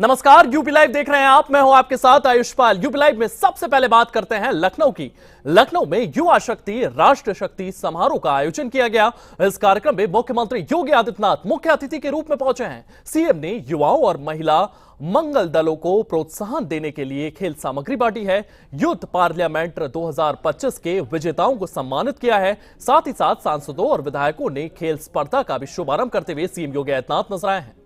नमस्कार, UP live देख रहे हैं आप। मैं हूं आपके साथ आयुष्पाल। यूपी लाइव में सबसे पहले बात करते हैं लखनऊ की। लखनऊ में युवा शक्ति राष्ट्र शक्ति समारोह का आयोजन किया गया। इस कार्यक्रम में मुख्यमंत्री योगी आदित्यनाथ मुख्य अतिथि के रूप में पहुंचे हैं। सीएम ने युवाओं और महिला मंगल दलों को प्रोत्साहन देने के लिए खेल सामग्री बांटी है। यूथ पार्लियामेंट 2025 के विजेताओं को सम्मानित किया है। साथ ही साथ सांसदों और विधायकों ने खेल स्पर्धा का भी शुभारंभ करते हुए सीएम योगी आदित्यनाथ नजर आए हैं।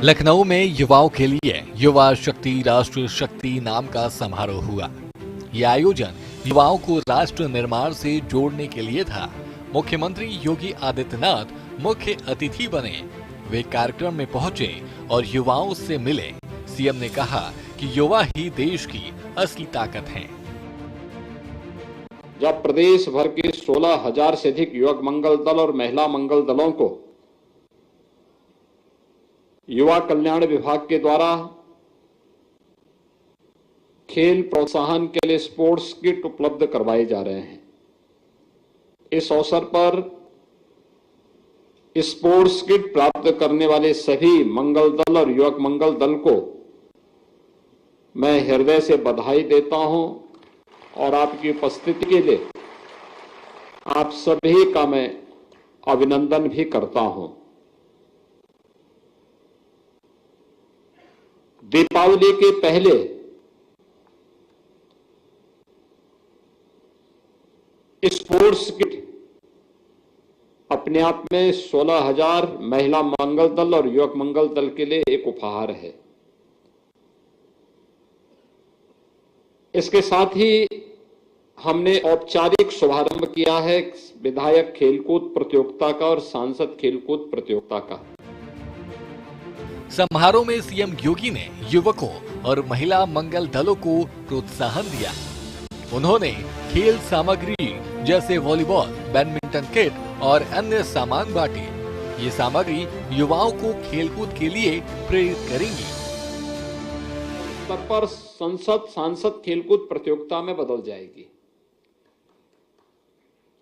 लखनऊ में युवाओं के लिए युवा शक्ति राष्ट्र शक्ति नाम का समारोह हुआ। यह आयोजन युवाओं को राष्ट्र निर्माण से जोड़ने के लिए था। मुख्यमंत्री योगी आदित्यनाथ मुख्य अतिथि बने। वे कार्यक्रम में पहुंचे और युवाओं से मिले। सीएम ने कहा कि युवा ही देश की असली ताकत हैं। जब प्रदेश भर के 16,000 से अधिक युवक मंगल दल और महिला मंगल दलों को युवा कल्याण विभाग के द्वारा खेल प्रोत्साहन के लिए स्पोर्ट्स किट उपलब्ध करवाए जा रहे हैं, इस अवसर पर स्पोर्ट्स किट प्राप्त करने वाले सभी मंगल दल और युवक मंगल दल को मैं हृदय से बधाई देता हूं और आपकी उपस्थिति के लिए आप सभी का मैं अभिनंदन भी करता हूं। दीपावली के पहले स्पोर्ट्स किट अपने आप में 16,000 महिला मंगल दल और युवक मंगल दल के लिए एक उपहार है। इसके साथ ही हमने औपचारिक शुभारंभ किया है विधायक खेलकूद प्रतियोगिता का और सांसद खेलकूद प्रतियोगिता का। समारोह में सीएम योगी ने युवकों और महिला मंगल दलों को प्रोत्साहन दिया। उन्होंने खेल सामग्री जैसे वॉलीबॉल, बैडमिंटन किट और अन्य सामान बांटे। ये सामग्री युवाओं को खेलकूद के लिए प्रेरित करेंगी। स्तर पर संसद सांसद खेलकूद प्रतियोगिता में बदल जाएगी।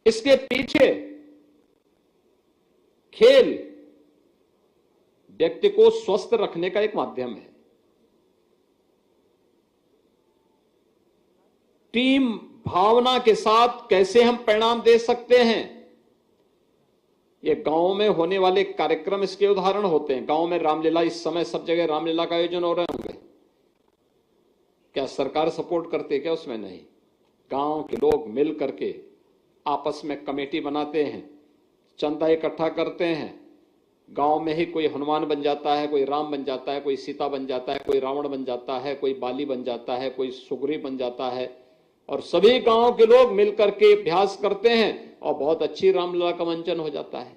इसके पीछे खेल व्यक्ति को स्वस्थ रखने का एक माध्यम है। टीम भावना के साथ कैसे हम परिणाम दे सकते हैं, ये गांव में होने वाले कार्यक्रम इसके उदाहरण होते हैं। गांव में रामलीला, इस समय सब जगह रामलीला का आयोजन हो रहे होंगे। क्या सरकार सपोर्ट करती है? क्या उसमें नहीं। गांव के लोग मिल करके आपस में कमेटी बनाते हैं, चंदा इकट्ठा करते हैं। गांव में ही कोई हनुमान बन जाता है, कोई राम बन जाता है, कोई सीता बन जाता है, कोई रावण बन जाता है, कोई बाली बन जाता है, कोई सुग्रीव बन जाता है, और सभी गांव के लोग मिलकर के अभ्यास करते हैं और बहुत अच्छी रामलीला का मंचन हो जाता है।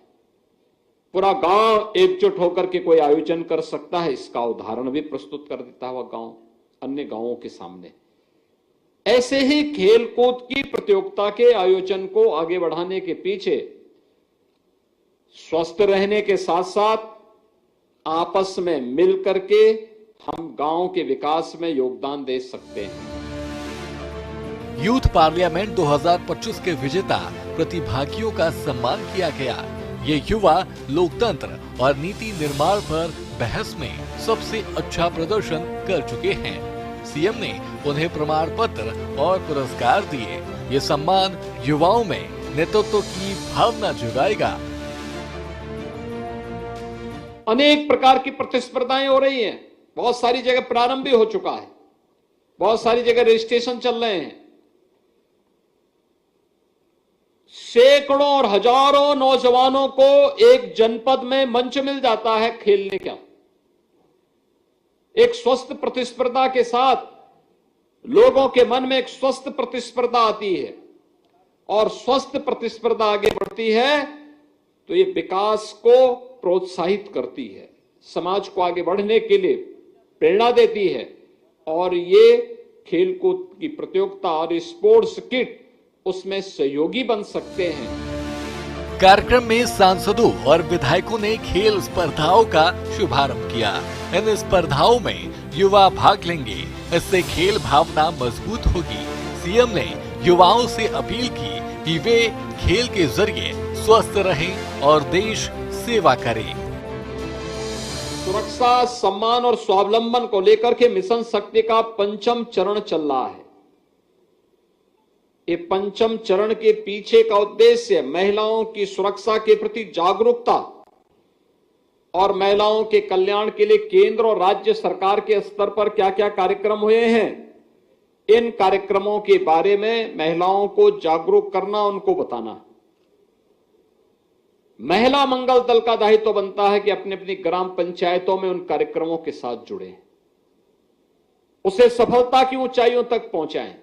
पूरा गांव एकजुट होकर के कोई आयोजन कर सकता है। इसका उदाहरण भी प्रस्तुत कर देता है वह गांव अन्य गांवों के सामने। ऐसे ही खेलकूद की प्रतियोगिता के आयोजन को आगे बढ़ाने के पीछे स्वस्थ रहने के साथ साथ आपस में मिलकर के हम गांव के विकास में योगदान दे सकते हैं। यूथ पार्लियामेंट 2025 के विजेता प्रतिभागियों का सम्मान किया गया। ये युवा लोकतंत्र और नीति निर्माण पर बहस में सबसे अच्छा प्रदर्शन कर चुके हैं। सीएम ने उन्हें प्रमाण पत्र और पुरस्कार दिए। ये सम्मान युवाओं में नेतृत्व की भावना जगाएगा। अनेक प्रकार की प्रतिस्पर्धाएं हो रही हैं। बहुत सारी जगह प्रारंभ भी हो चुका है, बहुत सारी जगह रजिस्ट्रेशन चल रहे हैं। सैकड़ों और हजारों नौजवानों को एक जनपद में मंच मिल जाता है खेलने का। एक स्वस्थ प्रतिस्पर्धा के साथ लोगों के मन में एक स्वस्थ प्रतिस्पर्धा आती है और स्वस्थ प्रतिस्पर्धा आगे बढ़ती है तो ये विकास को प्रोत्साहित करती है, समाज को आगे बढ़ने के लिए प्रेरणा देती है। और ये खेलकूद की प्रतियोगिता और स्पोर्ट्स किट उसमें सहयोगी बन सकते हैं। कार्यक्रम में सांसदों और विधायकों ने खेल स्पर्धाओं का शुभारंभ किया। इन स्पर्धाओं में युवा भाग लेंगे, इससे खेल भावना मजबूत होगी। सीएम ने युवाओं से अपील की कि वे खेल के जरिए स्वस्थ रहें और देश सेवा करें। सुरक्षा, सम्मान और स्वावलंबन को लेकर के मिशन शक्ति का 5वां चरण चल रहा है। ये 5वां चरण के पीछे का उद्देश्य महिलाओं की सुरक्षा के प्रति जागरूकता और महिलाओं के कल्याण के लिए केंद्र और राज्य सरकार के स्तर पर क्या क्या कार्यक्रम हुए हैं, इन कार्यक्रमों के बारे में महिलाओं को जागरूक करना, उनको बताना। महिला मंगल दल का दायित्व बनता है कि अपनी अपनी ग्राम पंचायतों में उन कार्यक्रमों के साथ जुड़े, उसे सफलता की ऊंचाइयों तक पहुंचाएं।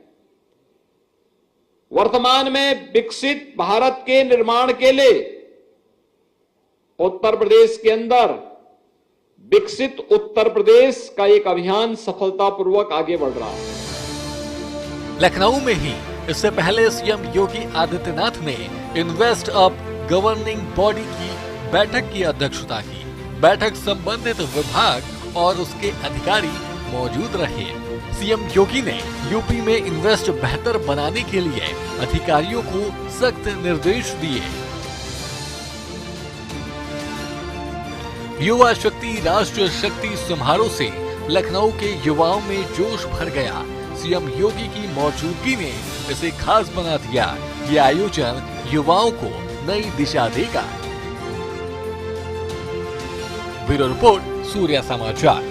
वर्तमान में विकसित भारत के निर्माण के लिए उत्तर प्रदेश के अंदर विकसित उत्तर प्रदेश का एक अभियान सफलतापूर्वक आगे बढ़ रहा है। लखनऊ में ही इससे पहले सीएम योगी आदित्यनाथ ने इन्वेस्ट अप गवर्निंग बॉडी की बैठक की अध्यक्षता की। बैठक संबंधित विभाग और उसके अधिकारी मौजूद रहे। सीएम योगी ने यूपी में इन्वेस्ट बेहतर बनाने के लिए अधिकारियों को सख्त निर्देश दिए। युवा शक्ति राष्ट्र शक्ति समारोह से लखनऊ के युवाओं में जोश भर गया। सीएम योगी की मौजूदगी ने इसे खास बना दिया। ये आयोजन युवाओं को नई दिशा देगा। ब्यूरो रिपोर्ट, सूर्या समाचार।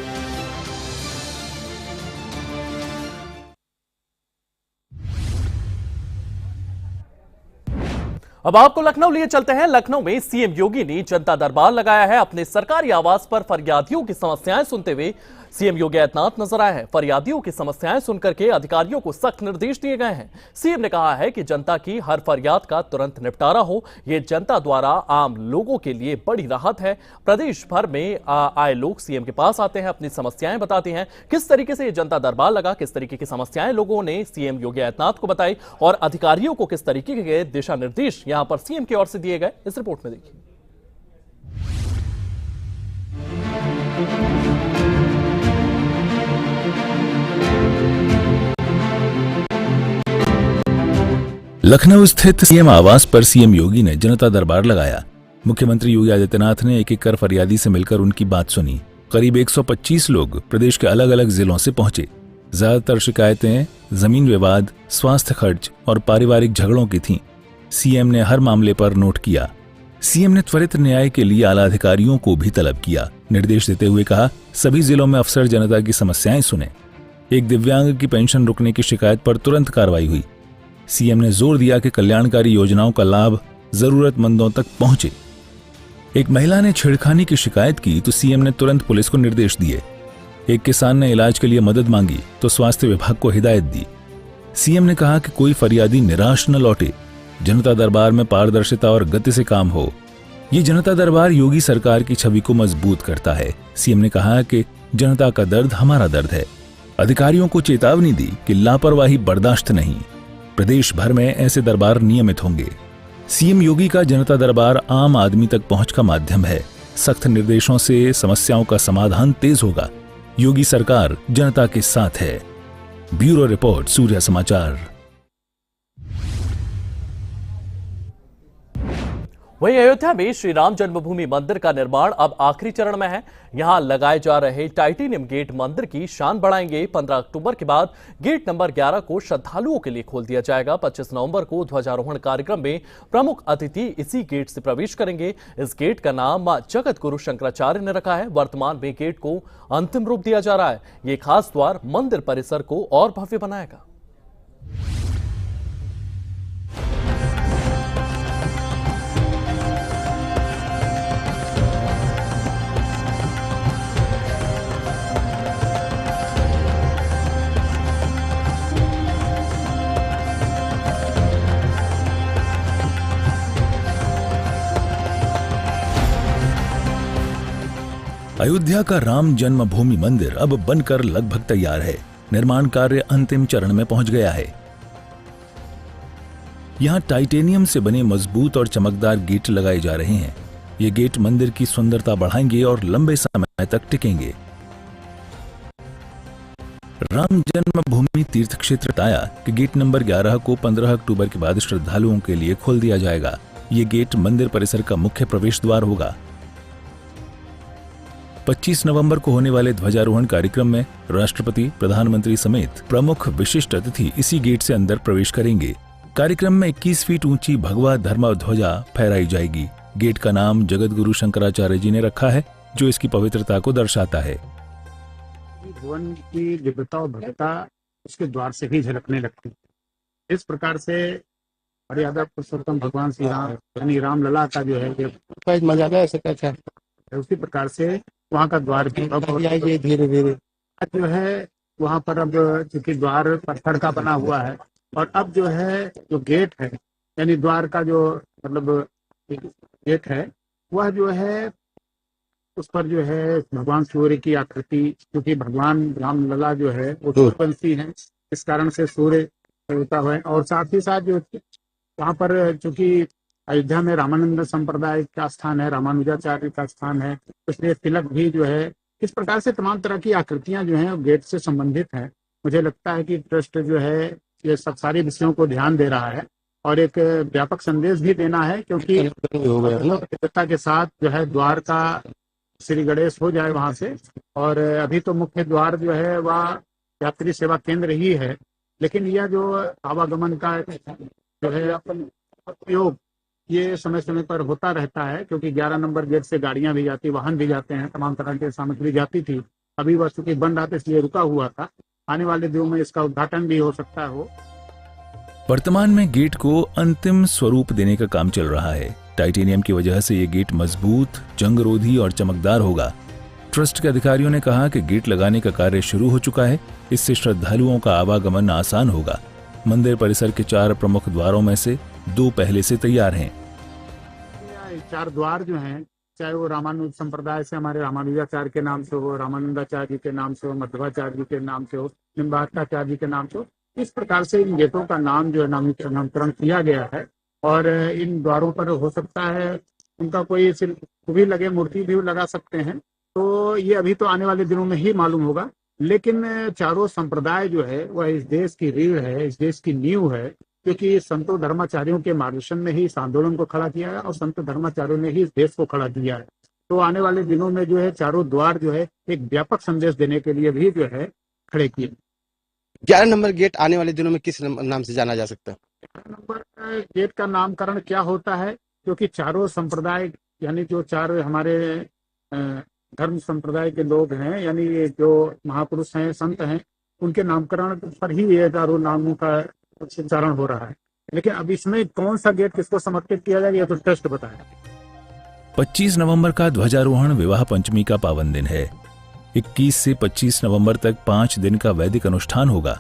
अब आपको लखनऊ लिए चलते हैं। लखनऊ में सीएम योगी ने जनता दरबार लगाया है। अपने सरकारी आवास पर फरियादियों की समस्याएं सुनते हुए सीएम योगी आदित्यनाथ नजर आए हैं। फरियादियों की समस्याएं सुनकर के अधिकारियों को सख्त निर्देश दिए गए हैं। सीएम ने कहा है कि जनता की हर फरियाद का तुरंत निपटारा हो। ये जनता द्वारा आम लोगों के लिए बड़ी राहत है। प्रदेश भर में आए लोग सीएम के पास आते हैं, अपनी समस्याएं बताते हैं। किस तरीके से ये जनता दरबार लगा, किस तरीके की समस्याएं लोगों ने सीएम योगी आदित्यनाथ को बताई और अधिकारियों को किस तरीके के दिशा निर्देश यहां पर सीएम की ओर से दिए गए, इस रिपोर्ट में देखिए। लखनऊ स्थित सीएम आवास पर सीएम योगी ने जनता दरबार लगाया। मुख्यमंत्री योगी आदित्यनाथ ने एक एक कर फरियादी से मिलकर उनकी बात सुनी। करीब 125 लोग प्रदेश के अलग अलग जिलों से पहुंचे। ज्यादातर शिकायतें जमीन विवाद, स्वास्थ्य खर्च और पारिवारिक झगड़ों की थीं। सीएम ने हर मामले पर नोट किया। सीएम ने त्वरित न्याय के लिए आला अधिकारियों को भी तलब किया। निर्देश देते हुए कहा, सभी जिलों में अफसर जनता की समस्याएं सुने। एक दिव्यांग की पेंशन रुकने की शिकायत पर तुरंत कार्रवाई हुई। सीएम ने जोर दिया कि कल्याणकारी योजनाओं का लाभ जरूरतमंदों तक पहुंचे। एक महिला ने छेड़खानी की शिकायत की तो सीएम ने तुरंत पुलिस को निर्देश दिए। एक किसान ने इलाज के लिए मदद मांगी तो स्वास्थ्य विभाग को हिदायत दी। सीएम ने कहा कि कोई फरियादी निराश न लौटे। जनता दरबार में पारदर्शिता और गति से काम हो। ये जनता दरबार योगी सरकार की छवि को मजबूत करता है। सीएम ने कहा कि जनता का दर्द हमारा दर्द है। अधिकारियों को चेतावनी दी कि लापरवाही बर्दाश्त नहीं। प्रदेश भर में ऐसे दरबार नियमित होंगे। सीएम योगी का जनता दरबार आम आदमी तक पहुंच का माध्यम है। सख्त निर्देशों से समस्याओं का समाधान तेज होगा। योगी सरकार जनता के साथ है। ब्यूरो रिपोर्ट, सूर्या समाचार। वहीं अयोध्या में श्री राम जन्मभूमि मंदिर का निर्माण अब आखिरी चरण में है। यहां लगाए जा रहे टाइटेनियम गेट मंदिर की शान बढ़ाएंगे। 15 अक्टूबर के बाद गेट नंबर 11 को श्रद्धालुओं के लिए खोल दिया जाएगा। 25 नवंबर को ध्वजारोहण कार्यक्रम में प्रमुख अतिथि इसी गेट से प्रवेश करेंगे। इस गेट का नाम जगत गुरु शंकराचार्य ने रखा है। वर्तमान में गेट को अंतिम रूप दिया जा रहा है। ये खास द्वार मंदिर परिसर को और भव्य बनाएगा। अयोध्या का राम जन्मभूमि मंदिर अब बनकर लगभग तैयार है। निर्माण कार्य अंतिम चरण में पहुंच गया है। यहाँ टाइटेनियम से बने मजबूत और चमकदार गेट लगाए जा रहे हैं। ये गेट मंदिर की सुंदरता बढ़ाएंगे और लंबे समय तक टिकेंगे। राम जन्मभूमि तीर्थ क्षेत्र बताया कि गेट नंबर 11 को 15 अक्टूबर के बाद श्रद्धालुओं के लिए खोल दिया जाएगा। ये गेट मंदिर परिसर का मुख्य प्रवेश द्वार होगा। 25 नवंबर को होने वाले ध्वजारोहण कार्यक्रम में राष्ट्रपति, प्रधानमंत्री समेत प्रमुख विशिष्ट अतिथि इसी गेट से अंदर प्रवेश करेंगे। कार्यक्रम में 21 फीट ऊंची भगवा धर्म ध्वजा फहराई जाएगी। गेट का नाम जगत गुरु शंकराचार्य जी ने रखा है, जो इसकी पवित्रता को दर्शाता है। भुवन की दिव्यता और भव्यता उसके द्वार से ही झलकने लगती है। इस प्रकार से मर्यादा पुरुषोत्तम भगवान श्री राम यानी रामलला का जो है मर्यादा ऐसे कैसा उसी प्रकार से वहाँ का द्वार भी धीरे धीरे जो है वहाँ पर अब चूंकि द्वार पत्थर का बना हुआ है और अब जो है जो गेट है यानी द्वार का जो मतलब गेट है वह जो है उस पर जो है भगवान सूर्य की आकृति, क्योंकि भगवान रामलला जो है वो सूर्यवंशी है, इस कारण से सूर्य होता है। और साथ ही साथ जो वहाँ पर चूंकि अयोध्या में रामानंद संप्रदाय का स्थान है, रामानुजाचार्य का स्थान है, इसलिए तिलक भी जो है इस प्रकार से तमाम तरह की आकृतियां जो हैं गेट से संबंधित हैं। मुझे लगता है कि ट्रस्ट जो है ये सब सारे विषयों को ध्यान दे रहा है और एक व्यापक संदेश भी देना है, क्योंकि विविधता के साथ जो है द्वार का श्री गणेश हो जाए वहां से। और अभी तो मुख्य द्वार जो है वह यात्री सेवा केंद्र ही है, लेकिन यह जो आवागमन का जो है उपयोग ये समय समय पर होता रहता है, क्योंकि 11 नंबर गेट से गाड़ियां भी जाती, वाहन भी जाते हैं, तमाम तरह की सामग्री जाती थी। अभी वह चूंकि बंद आता इसलिए रुका हुआ था। आने वाले दिनों में इसका उद्घाटन भी हो सकता हो। वर्तमान में गेट को अंतिम स्वरूप देने का काम चल रहा है। टाइटेनियम की वजह से ये गेट मजबूत, जंगरोधी और चमकदार होगा। ट्रस्ट के अधिकारियों ने कहा कि गेट लगाने का कार्य शुरू हो चुका है। इससे श्रद्धालुओं का आवागमन आसान होगा। मंदिर परिसर के 4 प्रमुख द्वारों में से 2 पहले से तैयार हैं। 4 द्वार जो हैं, चाहे वो रामानुज संप्रदाय से हमारे रामानुजाचार्य के नाम से हो, रामानंदाचार्य जी के नाम से हो, मध्वाचार्य जी के नाम से हो, निम्बार्काचार्य जी के नाम से हो, इस प्रकार से इन गेटों का नाम जो है नामकरण किया गया है। और इन द्वारों पर हो सकता है उनका कोई भी लगे, मूर्ति भी लगा सकते हैं। तो ये अभी तो आने वाले दिनों में ही मालूम होगा। लेकिन चारों संप्रदाय जो है वह इस देश की रीढ़ है, इस देश की नींव है, क्योंकि संतों धर्माचार्यों के मार्गदर्शन में ही इस आंदोलन को खड़ा किया है और संत धर्माचार्यों ने ही इस देश को खड़ा किया है। तो आने वाले दिनों में जो है चारों द्वार जो है एक व्यापक संदेश देने के लिए भी जो है खड़े किए। 11 नंबर गेट आने वाले दिनों में किस नाम से जाना जा सकता है? 11 नंबर गेट का नामकरण क्या होता है, क्योंकि चारों संप्रदाय यानी जो 4 हमारे धर्म संप्रदाय के लोग हैं, यानी ये जो महापुरुष हैं, संत हैं, उनके नामकरण पर ही ये चारों नामों का उच्चारण हो रहा है। लेकिन अब इसमें कौन सा गेट किसको समर्पित किया जाएगा ये तो ट्रस्ट बताएगा। 25 नवंबर का ध्वजारोहण विवाह पंचमी का पावन दिन है। 21 से 25 नवंबर तक 5 दिन का वैदिक अनुष्ठान होगा।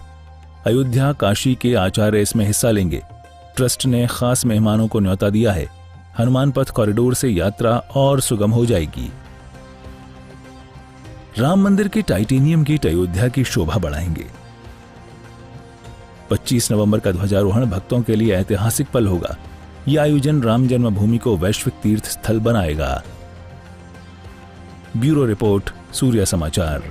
अयोध्या, काशी के आचार्य इसमें हिस्सा लेंगे। ट्रस्ट ने खास मेहमानों को न्योता दिया है। हनुमान पथ कॉरिडोर से यात्रा और सुगम हो जाएगी। राम मंदिर के टाइटेनियम गेट अयोध्या की शोभा बढ़ाएंगे। 25 नवंबर का ध्वजारोहण भक्तों के लिए ऐतिहासिक पल होगा। यह आयोजन राम जन्मभूमि को वैश्विक तीर्थ स्थल बनाएगा। ब्यूरो रिपोर्ट, सूर्य समाचार।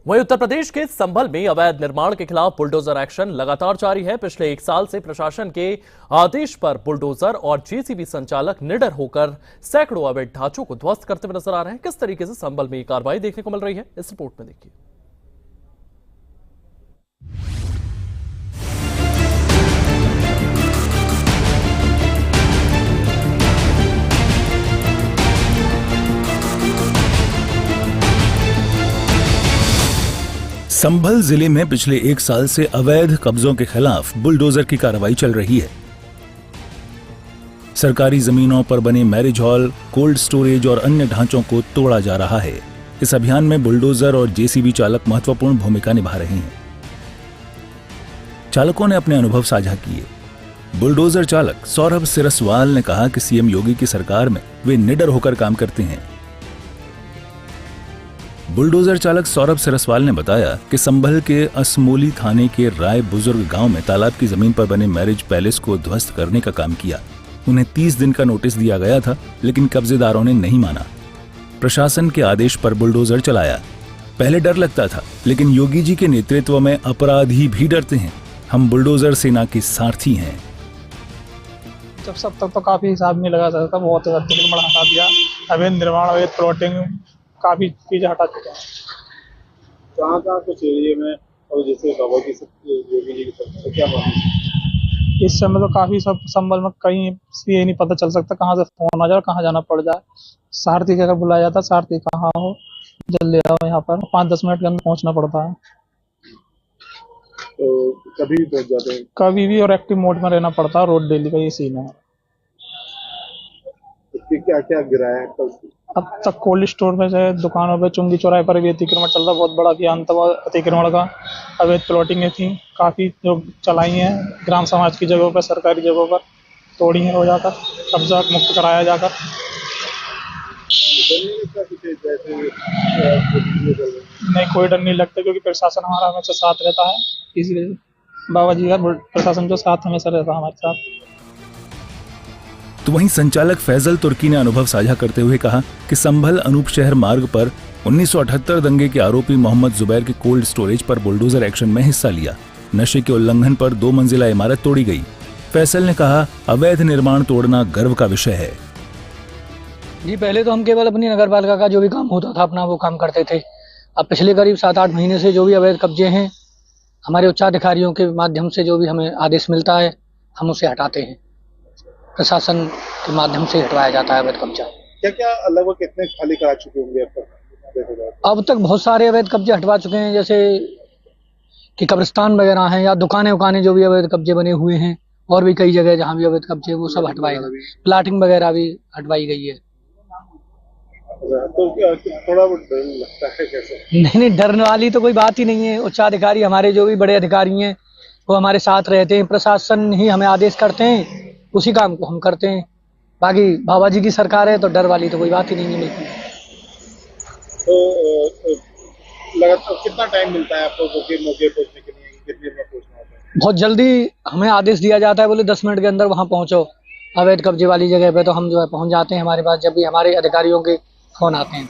वहीं उत्तर प्रदेश के संभल में अवैध निर्माण के खिलाफ बुलडोजर एक्शन लगातार जारी है। पिछले 1 साल से प्रशासन के आदेश पर बुलडोजर और जेसीबी संचालक निडर होकर सैकड़ों अवैध ढांचों को ध्वस्त करते हुए नजर आ रहे हैं। किस तरीके से संभल में कार्रवाई देखने को मिल रही है, इस रिपोर्ट में देखिए। संभल जिले में पिछले 1 साल से अवैध कब्जों के खिलाफ बुलडोजर की कार्रवाई चल रही है। सरकारी जमीनों पर बने मैरिज हॉल, कोल्ड स्टोरेज और अन्य ढांचों को तोड़ा जा रहा है। इस अभियान में बुलडोजर और जेसीबी चालक महत्वपूर्ण भूमिका निभा रहे हैं। चालकों ने अपने अनुभव साझा किए। बुलडोजर चालक सौरभ सिरसवाल ने कहा कि सीएम योगी की सरकार में वे निडर होकर काम करते हैं। बुलडोजर चालक सौरभ सरसवाल ने बताया कि संभल के असमोली थाने के राय बुजुर्ग गांव में तालाब की जमीन पर बने मैरिज पैलेस को ध्वस्त करने का काम किया। उन्हें 30 दिन का नोटिस दिया गया था, लेकिन कब्जेदारों ने नहीं माना। प्रशासन के आदेश पर बुलडोजर चलाया। पहले डर लगता था, लेकिन योगी जी के नेतृत्व में अपराधी भी डरते हैं। हम बुलडोजर सेना के सारथी हैं। जब सब तक तो काफी हिसाब नहीं लगा सकता, बहुत अतिक्रमण हटा दिया, अवैध निर्माण, अवैध प्लॉटिंग, काफी चीजें हटा चुके हैं। कहाँ कुछ एरिया में और जैसे बाबा की योगी जी की तरफ से क्या मांग? इस समय तो काफी सब संभल में कहीं ये नहीं पता चल सकता कहाँ से फोन आ जाए, कहाँ जाना पड़ जाए। सारथी का अगर बुलाया जाता, सारथी कहाँ हो, जल्दी आओ यहाँ पर, 5-10 मिनट के अंदर पहुँचना पड़ता है। तो कभी भी पहुँच जाते हैं? कभी भी, और एक्टिव मोड में रहना पड़ता है। रोड डेली का ये सीन है। क्या क्या गिराया है कल? अब तक कोल्ड स्टोर में से दुकानों पे, चुंगी चौराहे पर भी अतिक्रमण चल रहा। बहुत बड़ा अभियान था अतिक्रमण का। अवैध प्लॉटिंगें थी काफी जो चलाई हैं, ग्राम समाज की जगहों पर, सरकारी जगहों पर तोड़ी हैं, हो जाकर कब्जा मुक्त कराया जाकर। नहीं, कोई डर नहीं लगता, क्योंकि प्रशासन हमारा हमेशा साथ रहता है। इसलिए बाबा जी का प्रशासन जो साथ हमेशा रहता है हमारे साथ। तो वहीं संचालक फैजल तुर्की ने अनुभव साझा करते हुए कहा कि संभल अनूप शहर मार्ग पर 1978 दंगे के आरोपी मोहम्मद जुबैर के कोल्ड स्टोरेज पर बुलडोजर एक्शन में हिस्सा लिया। नशे के उल्लंघन पर 2 मंजिला इमारत तोड़ी गई। फैसल ने कहा, अवैध निर्माण तोड़ना गर्व का विषय है। जी, पहले तो हम केवल अपनी नगर पालिका का जो भी काम होता था अपना वो काम करते थे। अब पिछले करीब 7-8 महीने से जो भी अवैध कब्जे हैं, हमारे उच्चाधिकारियों के माध्यम से जो भी हमें आदेश मिलता है, हम उसे हटाते हैं। प्रशासन के माध्यम से हटवाया जाता है अवैध कब्जा। क्या लगभग कितने खाली करा चुके होंगे अब तक? अब तक बहुत सारे अवैध कब्जे हटवा चुके हैं, जैसे कि कब्रिस्तान वगैरह हैं, या दुकानें जो भी अवैध कब्जे बने हुए हैं, और भी कई जगह जहाँ भी अवैध कब्जे वो सब हटवाए गए। प्लाटिंग वगैरह भी हटवाई गई है। तो थोड़ा बहुत डर लगता है कैसे? नहीं, डरने वाली तो कोई बात ही नहीं है। उच्चाधिकारी हमारे जो भी बड़े अधिकारी हैं वो हमारे साथ रहते हैं। प्रशासन ही हमें आदेश करते हैं, उसी काम को हम करते हैं। बाकी बाबा जी की सरकार है तो डर वाली तो कोई बात ही नहीं है। बिल्कुल। तो लगातार कितना टाइम मिलता है आपको मौके पहुंचने के लिए? कितनी देर में पहुंचना होता है? बहुत जल्दी हमें आदेश दिया जाता है, बोले 10 मिनट के अंदर वहां पहुंचो अवैध कब्जे वाली जगह पे, तो हम जो है पहुंच जाते हैं हमारे पास, जब भी हमारे अधिकारियों के फोन आते हैं।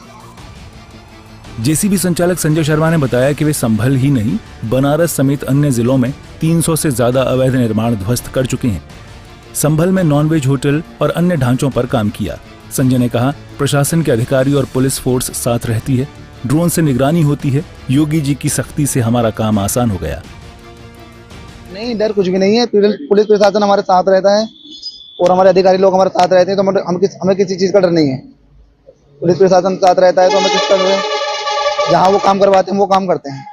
जेसीबी संचालक संजय शर्मा ने बताया कि वे संभल ही नहीं, बनारस समेत अन्य जिलों में 300 से ज्यादा अवैध निर्माण ध्वस्त कर चुके हैं। संभल में नॉनवेज होटल और अन्य ढांचों पर काम किया। संजय ने कहा, प्रशासन के अधिकारी और पुलिस फोर्स साथ रहती है, ड्रोन से निगरानी होती है। योगी जी की सख्ती से हमारा काम आसान हो गया। नहीं, डर कुछ भी नहीं है। पुलिस प्रशासन हमारे साथ रहता है और हमारे अधिकारी लोग हमारे साथ रहते हैं, तो हमें किसी चीज का डर नहीं है। पुलिस प्रशासन साथ रहता है तो हमें किस तरह जहाँ वो काम करवाते हैं वो काम करते हैं।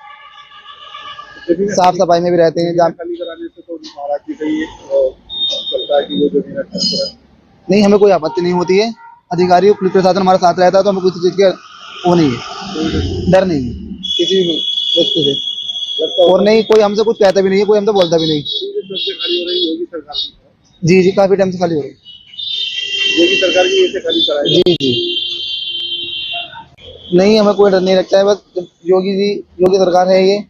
साफ सफाई में भी रहते हैं। नहीं, हमें कोई आपत्ति नहीं होती है। अधिकारी पुलिस प्रशासन हमारे साथ रहता है तो हमें किसी चीज के वो नहीं है, डर नहीं है किसी भी व्यक्ति से। और नहीं, कोई हमसे कुछ कहता भी नहीं है, कोई हमसे बोलता भी नहीं। जी, काफी टाइम से खाली हो रही है। योगी सरकार की वजह से खाली कराई? जी। नहीं, हमें कोई डर नहीं लगता है। बस योगी सरकार है ये,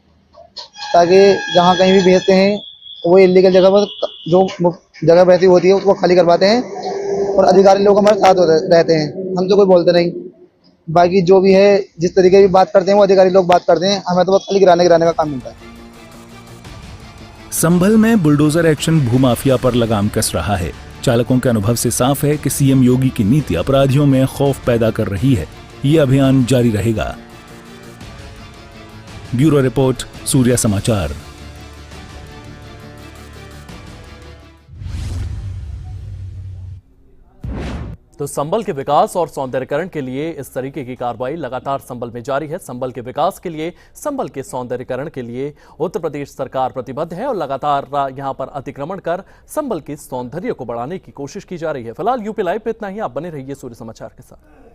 ताकि जहाँ कहीं भी भेजते हैं वो इलीगल जगह पर जो जगह वैसी होती है उसको खाली करवाते हैं, और अधिकारी लोग हमारे साथ रहते हैं, हमसे कोई बोलते नहीं। बाकी जो भी है, जिस तरीके की बात करते हैं वो अधिकारी लोग बात करते हैं, हमें तो बस खाली गिराने का काम मिलता है। संभल में बुलडोजर एक्शन भूमाफिया पर लगाम कस रहा है। चालकों के अनुभव से साफ है कि सीएम योगी की नीति अपराधियों में खौफ पैदा कर रही है। ये अभियान जारी रहेगा। ब्यूरो रिपोर्ट, सूर्या समाचार। तो संभल के विकास और सौंदर्यीकरण के लिए इस तरीके की कार्रवाई लगातार संभल में जारी है। संभल के विकास के लिए, संभल के सौंदर्यीकरण के लिए उत्तर प्रदेश सरकार प्रतिबद्ध है और लगातार यहां पर अतिक्रमण कर संभल के सौंदर्य को बढ़ाने की कोशिश की जा रही है। फिलहाल यूपी लाइव पे इतना ही। आप बने रहिए सूर्य समाचार के साथ।